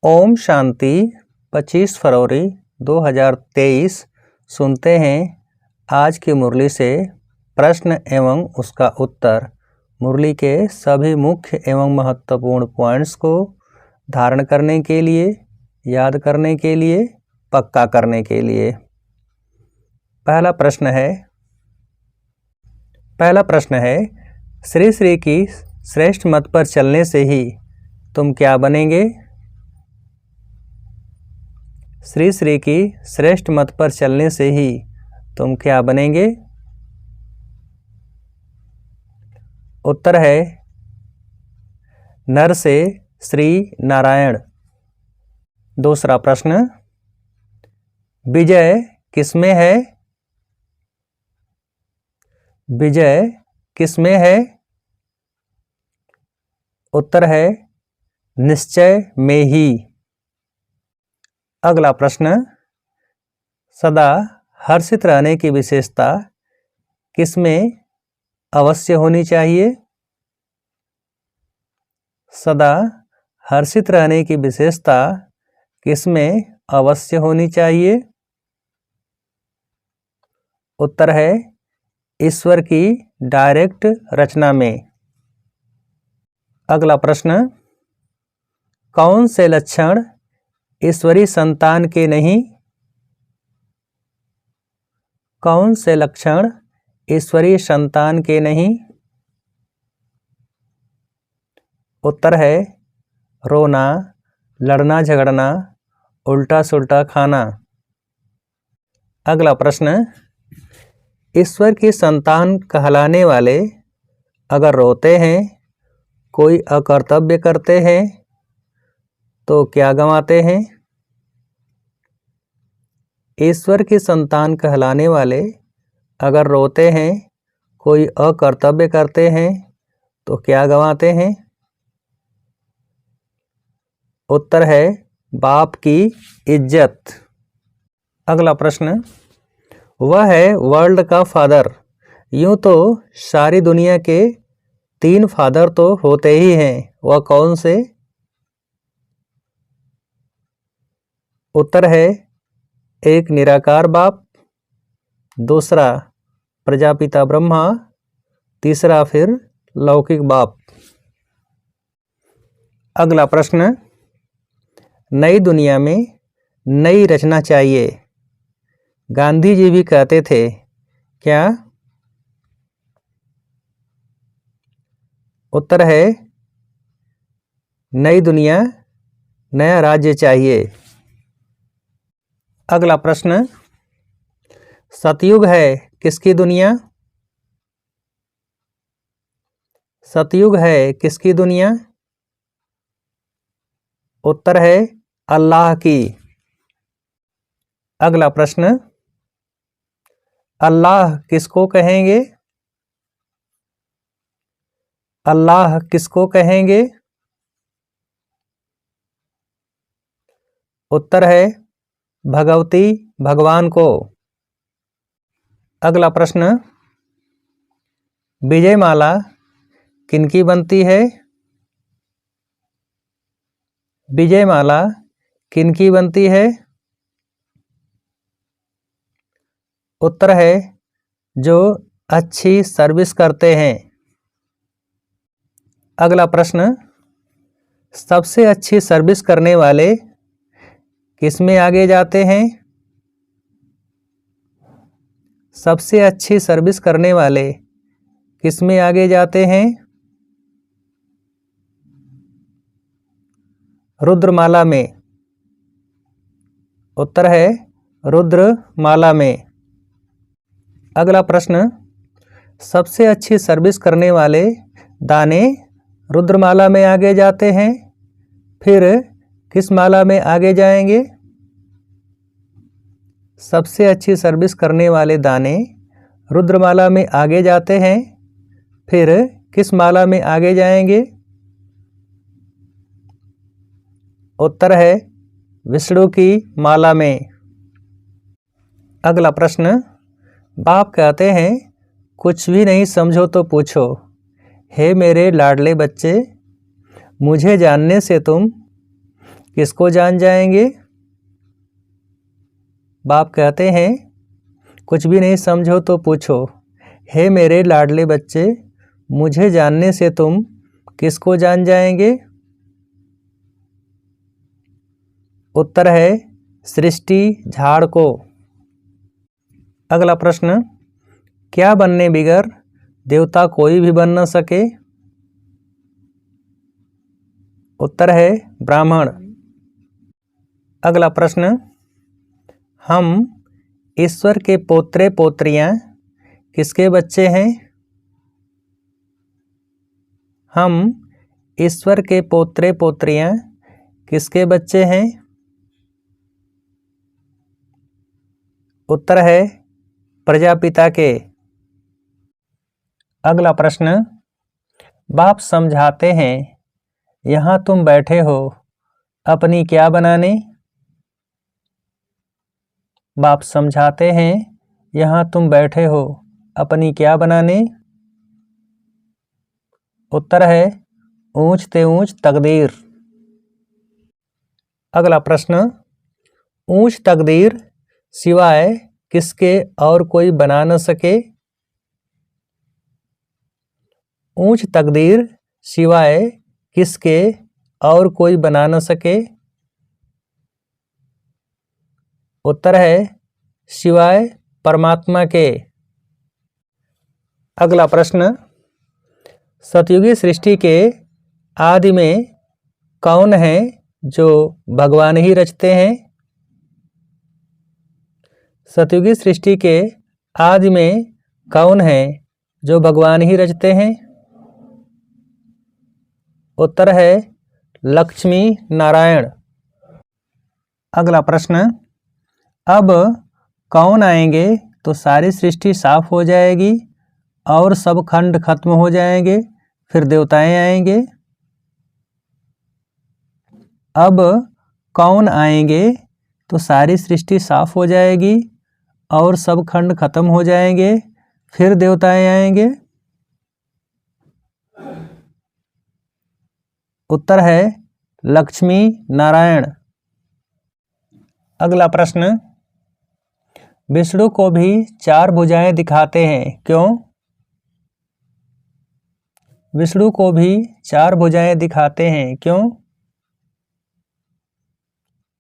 ओम शांति। 25 फरवरी 2023 सुनते हैं आज की मुरली से प्रश्न एवं उसका उत्तर। मुरली के सभी मुख्य एवं महत्वपूर्ण पॉइंट्स को धारण करने के लिए, याद करने के लिए, पक्का करने के लिए। पहला प्रश्न है श्री श्री की श्रेष्ठ मत पर चलने से ही तुम क्या बनेंगे? श्री श्री की श्रेष्ठ मत पर चलने से ही तुम क्या बनेंगे? उत्तर है नर से श्री नारायण। दूसरा प्रश्न, विजय किसमें है? विजय किसमें है? उत्तर है निश्चय में ही। अगला प्रश्न, सदा हर्षित रहने की विशेषता किसमें अवश्य होनी चाहिए? सदा हर्षित रहने की विशेषता किसमें अवश्य होनी चाहिए? उत्तर है ईश्वर की डायरेक्ट रचना में। अगला प्रश्न, कौन से लक्षण ईश्वरी संतान के नहीं? कौन से लक्षण ईश्वरी संतान के नहीं? उत्तर है रोना, लड़ना झगड़ना, उल्टा सुल्टा खाना। अगला प्रश्न, ईश्वर की संतान कहलाने वाले अगर रोते हैं, कोई अकर्तव्य करते हैं, तो क्या गंवाते हैं? ईश्वर की संतान कहलाने वाले अगर रोते हैं, कोई अकर्तव्य करते हैं, तो क्या गंवाते हैं? उत्तर है बाप की इज्जत। अगला प्रश्न, वह है वर्ल्ड का फादर। यूं तो सारी दुनिया के 3 फादर तो होते ही हैं, वह कौन से? उत्तर है एक निराकार बाप, दूसरा प्रजापिता ब्रह्मा, तीसरा फिर लौकिक बाप। अगला प्रश्न, नई दुनिया में नई रचना चाहिए, गांधी जी भी कहते थे, क्या? उत्तर है नई दुनिया, नया राज्य चाहिए। अगला प्रश्न, सतयुग है किसकी दुनिया? सतयुग है किसकी दुनिया? उत्तर है अल्लाह की। अगला प्रश्न, अल्लाह किसको कहेंगे? अल्लाह किसको कहेंगे? उत्तर है भगवती भगवान को। अगला प्रश्न, विजय माला किनकी बनती है? विजय माला किनकी बनती है? उत्तर है जो अच्छी सर्विस करते हैं। अगला प्रश्न, सबसे अच्छी सर्विस करने वाले किसमें आगे जाते हैं? सबसे अच्छी सर्विस करने वाले किसमें आगे जाते हैं? रुद्रमाला में। उत्तर है रुद्रमाला में। अगला प्रश्न, सबसे अच्छी सर्विस करने वाले दाने रुद्रमाला में आगे जाते हैं, फिर किस माला में आगे जाएंगे? सबसे अच्छी सर्विस करने वाले दाने रुद्रमाला में आगे जाते हैं, फिर किस माला में आगे जाएंगे? उत्तर है विष्णु की माला में। अगला प्रश्न, बाप कहते हैं कुछ भी नहीं समझो तो पूछो। हे मेरे लाडले बच्चे, मुझे जानने से तुम किसको जान जाएंगे? बाप कहते हैं, कुछ भी नहीं समझो तो पूछो, हे मेरे लाडले बच्चे, मुझे जानने से तुम किसको जान जाएंगे? उत्तर है सृष्टि झाड़ को। अगला प्रश्न, क्या बनने बिगर देवता कोई भी बन न सके? उत्तर है ब्राह्मण। अगला प्रश्न, हम ईश्वर के पोत्रे पोत्रियां किसके बच्चे हैं? हम ईश्वर के पोत्रे पोत्रियां किसके बच्चे हैं? उत्तर है प्रजापिता के। अगला प्रश्न, बाप समझाते हैं, यहाँ तुम बैठे हो अपनी क्या बनाने? बाप समझाते हैं, यहाँ तुम बैठे हो अपनी क्या बनाने? उत्तर है ऊंच ते ऊंच तकदीर। अगला प्रश्न, ऊंच तकदीर सिवाय किसके और कोई बना न सके? ऊंच तकदीर सिवाय किसके और कोई बना न सके? उत्तर है सिवाय परमात्मा के। अगला प्रश्न, सतयुगी सृष्टि के आदि में कौन है जो भगवान ही रचते हैं? सतयुगी सृष्टि के आदि में कौन है जो भगवान ही रचते हैं? उत्तर है लक्ष्मी नारायण। अगला प्रश्न, अब कौन आएंगे तो सारी सृष्टि साफ हो जाएगी और सब खंड खत्म हो जाएंगे, फिर देवताएं आएंगे? अब कौन आएंगे तो सारी सृष्टि साफ हो जाएगी और सब खंड खत्म हो जाएंगे, फिर देवताएं आएंगे? उत्तर है लक्ष्मी नारायण। अगला प्रश्न, विष्णु को भी 4 भुजाएं दिखाते हैं, क्यों? विष्णु को भी 4 भुजाएं दिखाते हैं, क्यों?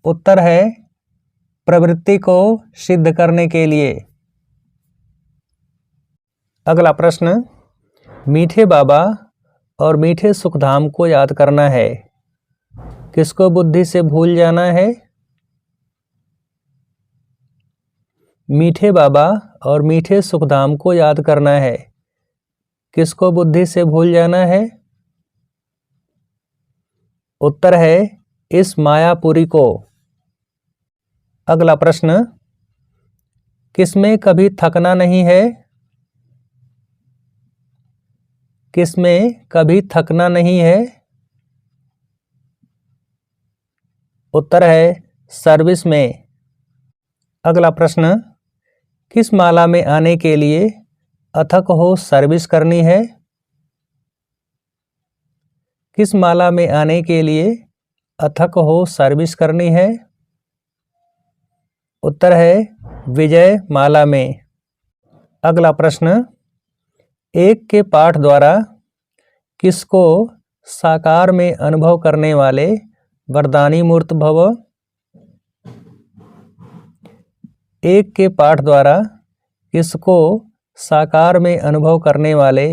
उत्तर है प्रवृत्ति को सिद्ध करने के लिए। अगला प्रश्न, मीठे बाबा और मीठे सुखधाम को याद करना है, किसको बुद्धि से भूल जाना है? मीठे बाबा और मीठे सुखधाम को याद करना है, किसको बुद्धि से भूल जाना है? उत्तर है इस मायापुरी को। अगला प्रश्न, किसमें कभी थकना नहीं है? किसमें कभी थकना नहीं है? उत्तर है सर्विस में। अगला प्रश्न, किस माला में आने के लिए अथक हो सर्विस करनी है? किस माला में आने के लिए अथक हो सर्विस करनी है? उत्तर है विजय माला में। अगला प्रश्न, एक के पाठ द्वारा किसको साकार में अनुभव करने वाले वरदानी मूर्त भव? एक के पाठ द्वारा किसको साकार में अनुभव करने वाले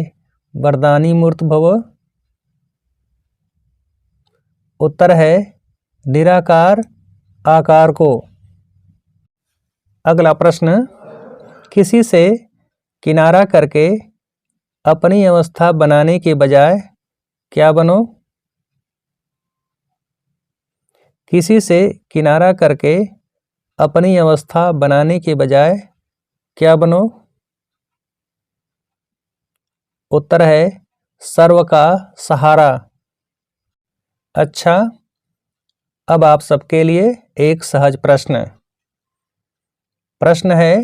वरदानी मूर्त भव? उत्तर है निराकार आकार को। अगला प्रश्न, किसी से किनारा करके अपनी अवस्था बनाने के बजाय क्या बनो? किसी से किनारा करके अपनी अवस्था बनाने के बजाय क्या बनो? उत्तर है सर्व का सहारा। अच्छा, अब आप सबके लिए एक सहज प्रश्न। प्रश्न है,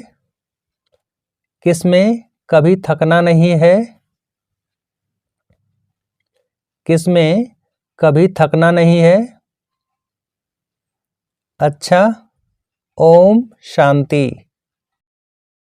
किसमें कभी थकना नहीं है? किसमें कभी थकना नहीं है? अच्छा। ओम शांति।